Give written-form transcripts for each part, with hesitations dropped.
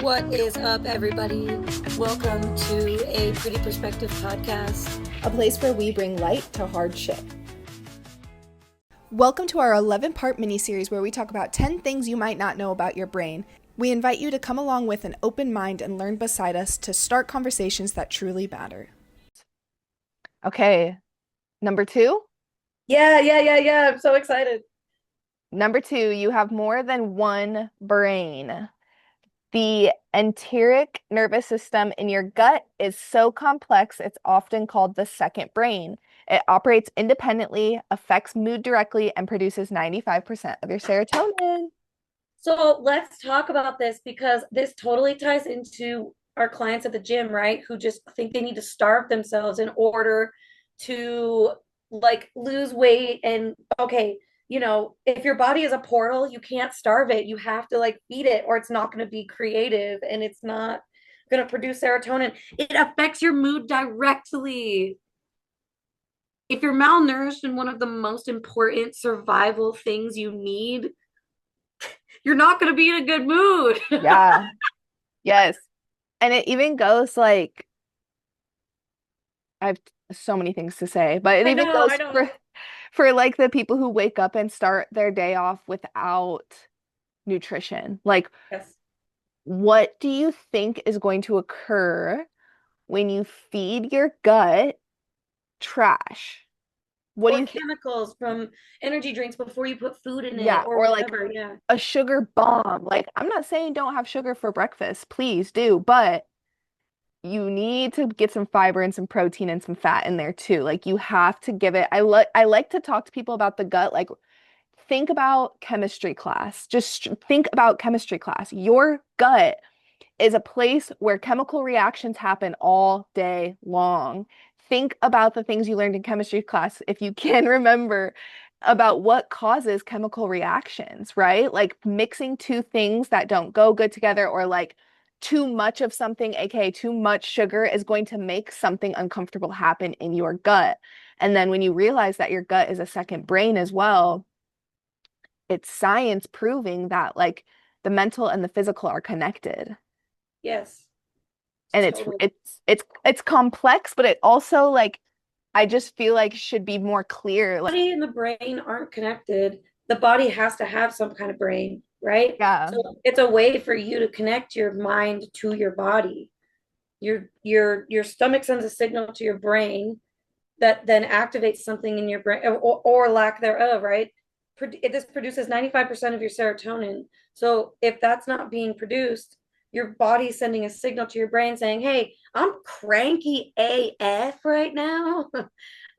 What is up, everybody? Welcome to a Pretty Perspective podcast. A place where we bring light to hard shit. Welcome to our 11-part mini-series where we talk about 10 things you might not know about your brain. We invite you to come along with an open mind and learn beside us to start conversations that truly matter. Okay, number 2. Yeah. I'm so excited. Number 2, you have more than one brain. The enteric nervous system in your gut is so complex, it's often called the second brain. It operates independently, affects mood directly, and produces 95% of your serotonin. So let's talk about this because this totally ties into our clients at the gym, right? Who just think they need to starve themselves in order to like lose weight. And okay, if your body is a portal, you can't starve it. You have to like feed it or it's not going to be creative and it's not going to produce serotonin. It affects your mood directly. If you're malnourished and one of the most important survival things you need, you're not going to be in a good mood. Yeah. Yes. And it even goes like, I have so many things to say, but it even goes for like the people who wake up and start their day off without nutrition. Like, Yes. what do you think is going to occur when you feed your gut trash? What do you think? Chemicals from energy drinks before you put food in Yeah, it or or like whatever. Yeah. a sugar bomb. Like, I'm not saying don't have sugar for breakfast, please do, but you need to get some fiber and some protein and some fat in there too. Like, you have to give it. I like to talk to people about the gut. Like, think about chemistry class. Just think about chemistry class. Your gut is a place where chemical reactions happen all day long. Think about the things you learned in chemistry class, if you can remember, about what causes chemical reactions, right? Like mixing two things that don't go good together, or like too much of something, aka too much sugar, is going to make something uncomfortable happen in your gut. And then when you realize that your gut is a second brain as well, it's science proving that like the mental and the physical are connected. Yes. And Totally. it's complex, but it also like I just feel like should be more clear. The Like, body and the brain aren't connected. The body has to have some kind of brain, right? yeah, So it's a way for you to connect your mind to your body. Your stomach sends a signal to your brain that then activates something in your brain or lack thereof, right? This produces 95% of your serotonin. So if that's not being produced, your body's sending a signal to your brain saying, hey, I'm cranky AF right now because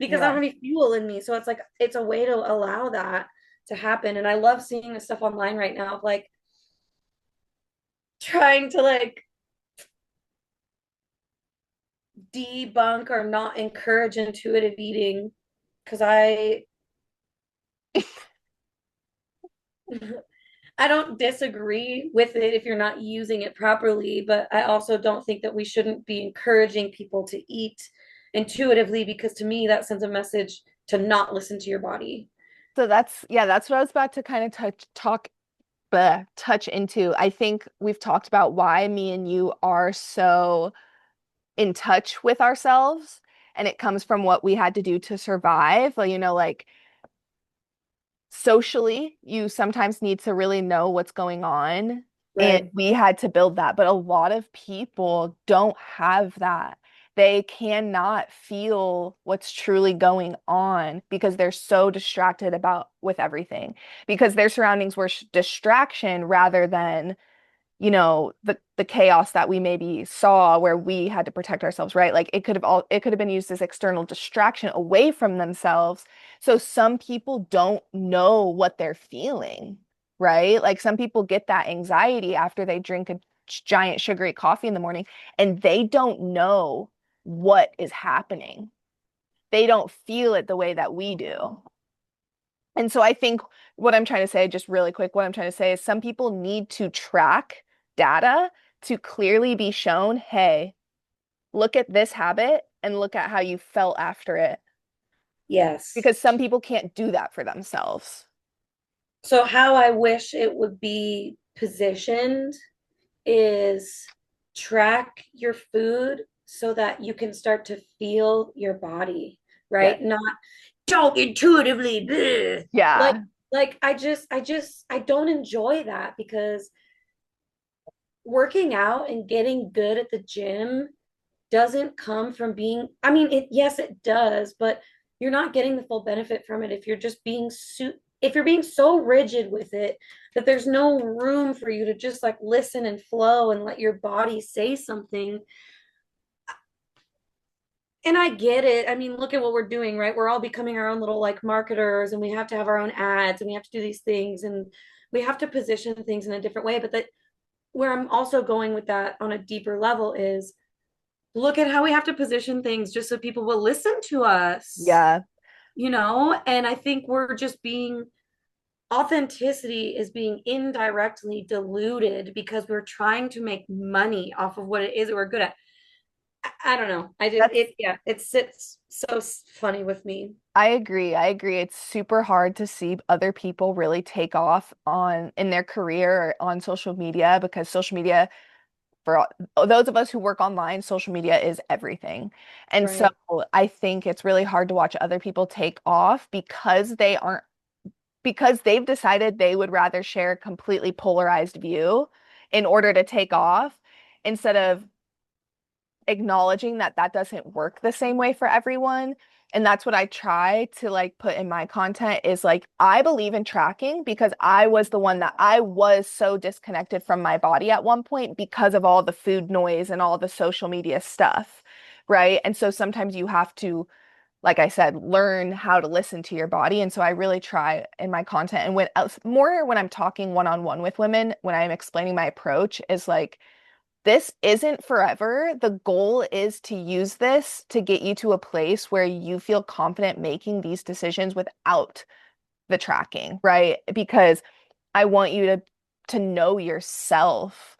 I yeah. don't have any fuel in me. So it's like, it's a way to allow that to happen. And I love seeing this stuff online right now of like trying to like debunk or not encourage intuitive eating because I don't disagree with it if you're not using it properly, but I also don't think that we shouldn't be encouraging people to eat intuitively because to me that sends a message to not listen to your body. So that's what I was about to kind of touch into. I think we've talked about why me and you are so in touch with ourselves, and it comes from what we had to do to survive. Well, like socially, you sometimes need to really know what's going on. And Right. we had to build that. But a lot of people don't have that. They cannot feel what's truly going on because they're so distracted about with everything, because their surroundings were distraction rather than the chaos that we maybe saw where we had to protect ourselves, right? Like it could have been used as external distraction away from themselves. So some people don't know what they're feeling, right? Like some people get that anxiety after they drink a giant sugary coffee in the morning and they don't know what is happening. They don't feel it the way that we do. And so I think what I'm trying to say, just really quick, what I'm trying to say is some people need to track data to clearly be shown, hey, look at this habit and look at how you felt after it. Yes. Because some people can't do that for themselves. So how I wish it would be positioned is track your food so that you can start to feel your body, Yeah. right? Not don't intuitively bleh. like Yeah. I don't enjoy that because working out and getting good at the gym doesn't come from being, I mean, it, yes, it does, but you're not getting the full benefit from it if you're just being if you're being so rigid with it that there's no room for you to just like listen and flow and let your body say something. And I get it. I mean, look at what we're doing, right? We're all becoming our own little like marketers, and we have to have our own ads, and we have to do these things, and we have to position things in a different way. But that, where I'm also going with that on a deeper level is, look at how we have to position things just so people will listen to us, Yeah. And I think we're just being, authenticity is being indirectly diluted because we're trying to make money off of what it is that we're good at. I don't know. I just, That's yeah, it sits so funny with me. I agree. I agree. It's super hard to see other people really take off on in their career or on social media because social media, for those of us who work online, social media is everything. And so Right. I think it's really hard to watch other people take off because they've decided they would rather share a completely polarized view in order to take off instead of acknowledging that that doesn't work the same way for everyone. And that's what I try to like put in my content is like I believe in tracking because I was the one that I was so disconnected from my body at one point because of all the food noise and all the social media stuff, right? And so sometimes you have to, like I said, learn how to listen to your body. And so I really try in my content and when else more when I'm talking one-on-one with women, when I'm explaining my approach is like this isn't forever. The goal is to use this to get you to a place where you feel confident making these decisions without the tracking, right? Because I want you to know yourself.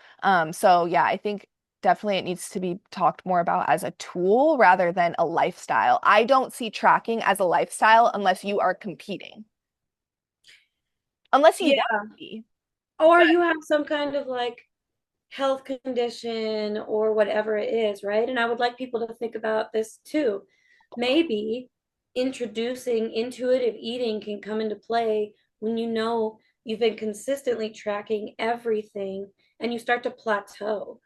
So yeah, I think definitely it needs to be talked more about as a tool rather than a lifestyle. I don't see tracking as a lifestyle unless you are competing, unless you Yeah. want to be. Or But you have some kind of like health condition or whatever it is, right? And I would like people to think about this too. Maybe introducing intuitive eating can come into play when you know you've been consistently tracking everything and you start to plateau,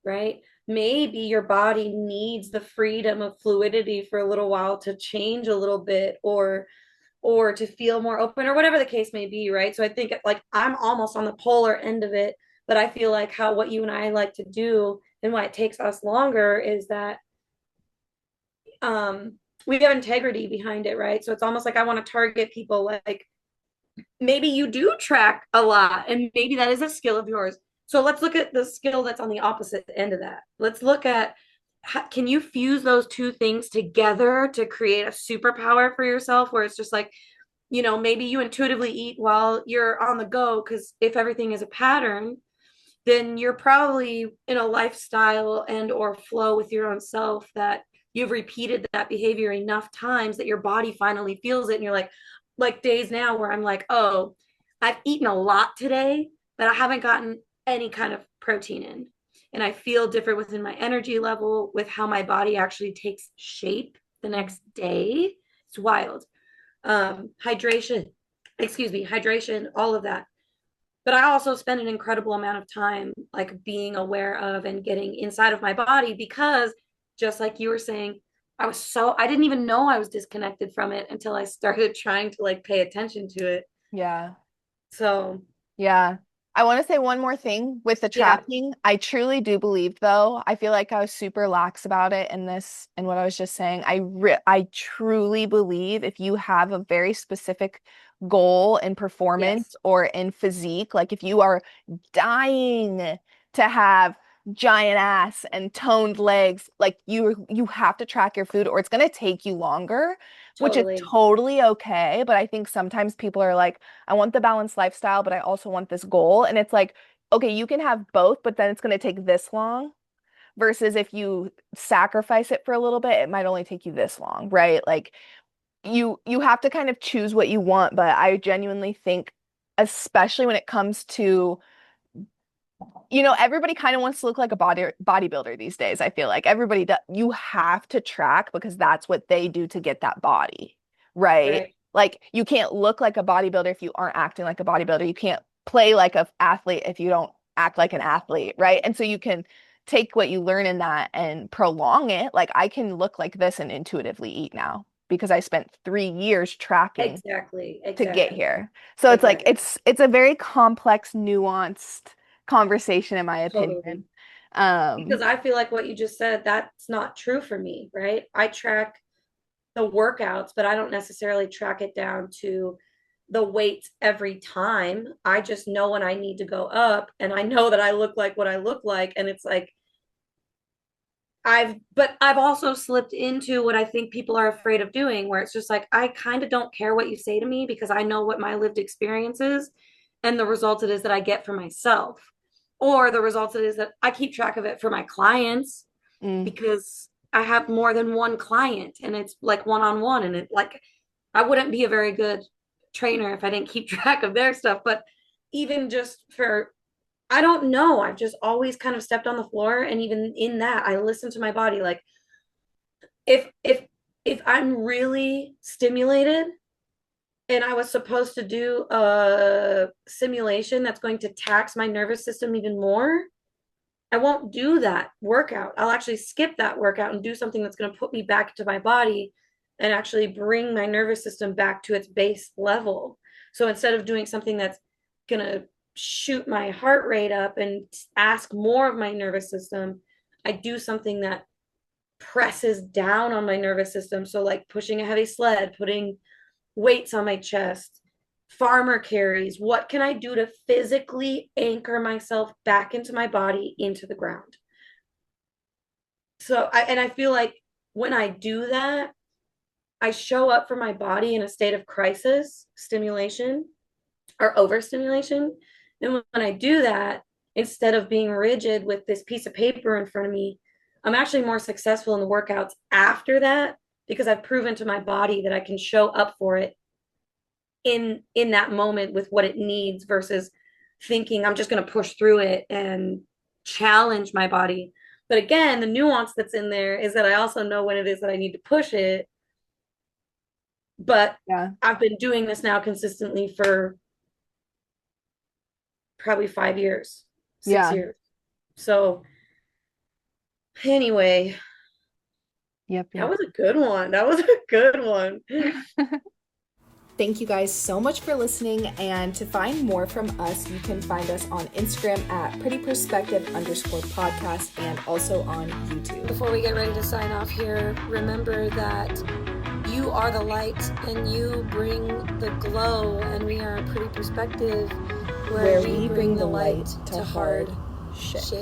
right? Maybe your body needs the freedom of fluidity for a little while to change a little bit or to feel more open or whatever the case may be, right? So I think like I'm almost on the polar end of it, but I feel like how what you and I like to do and why it takes us longer is that we have integrity behind it, right? So it's almost like I want to target people like maybe you do track a lot and maybe that is a skill of yours. So let's look at the skill that's on the opposite end of that. Let's look at how, can you fuse those two things together to create a superpower for yourself where it's just like, maybe you intuitively eat while you're on the go because if everything is a pattern, then you're probably in a lifestyle and or flow with your own self that you've repeated that behavior enough times that your body finally feels it and you're like days now where I'm like, oh, I've eaten a lot today but I haven't gotten any kind of protein in, and I feel different within my energy level with how my body actually takes shape the next day. It's wild. Hydration, excuse me, hydration, all of that. But I also spend an incredible amount of time like being aware of and getting inside of my body because just like you were saying, I didn't even know I was disconnected from it until I started trying to like pay attention to it. yeah. So, Yeah. I want to say one more thing with the yeah. tracking. I truly do believe, though, I feel like I was super lax about it in this and what I was just saying. I truly believe if you have a very specific goal in Yes. performance or in physique, like if you are dying to have giant ass and toned legs, like you have to track your food or it's going to take you longer, which is Totally. totally okay. But I think sometimes people are like, I want the balanced lifestyle, but I also want this goal. And it's like, okay, you can have both, but then it's going to take this long. Versus if you sacrifice it for a little bit, it might only take you this long, right? Like you have to kind of choose what you want, but I genuinely think, especially when it comes to Everybody kind of wants to look like a bodybuilder these days. I feel like everybody does. You have to track because that's what they do to get that body, right? Right. Like you can't look like a bodybuilder if you aren't acting like a bodybuilder. You can't play like an athlete if you don't act like an athlete, right? And so you can take what you learn in that and prolong it. Like I can look like this and intuitively eat now because I spent 3 years tracking Exactly. to get Exactly. here. So it's like Exactly. it's a very complex, nuanced conversation in my Totally. opinion. Because I feel like what you just said, that's not true for me, right? I track the workouts, but I don't necessarily track it down to the weights every time. I just know when I need to go up, and I know that I look like what I look like. And it's like, but I've also slipped into what I think people are afraid of doing, where it's just like, I kind of don't care what you say to me because I know what my lived experience is. And the result it is that I get for myself, or the result it is that I keep track of it for my clients mm, because I have more than one client and it's like one on one. And it like, I wouldn't be a very good trainer if I didn't keep track of their stuff. But even just for, I don't know, I've just always kind of stepped on the floor. And even in that, I listen to my body. Like if, if, if I'm really stimulated and I was supposed to do a simulation that's going to tax my nervous system even more, I won't do that workout. I'll actually skip that workout and do something that's going to put me back to my body and actually bring my nervous system back to its base level. So instead of doing something that's going to shoot my heart rate up and ask more of my nervous system, I do something that presses down on my nervous system. So, like pushing a heavy sled, putting weights on my chest, farmer carries. What can I do to physically anchor myself back into my body, into the ground? I feel like when I do that, I show up for my body in a state of crisis, stimulation or overstimulation. And when I do that, instead of being rigid with this piece of paper in front of me, I'm actually more successful in the workouts after that because I've proven to my body that I can show up for it in that moment with what it needs versus thinking I'm just going to push through it and challenge my body. But again, the nuance that's in there is that I also know when it is that I need to push it. But yeah. I've been doing this now consistently for probably 5 years, six Yeah. years. So anyway, Yep, that yep. was a good one. That was a good one. Thank you guys so much for listening. And to find more from us, you can find us on Instagram at prettyperspective_podcast and also on YouTube. Before we get ready to sign off here, remember that you are the light and you bring the glow, and we are a pretty perspective where we bring the light to hard shit.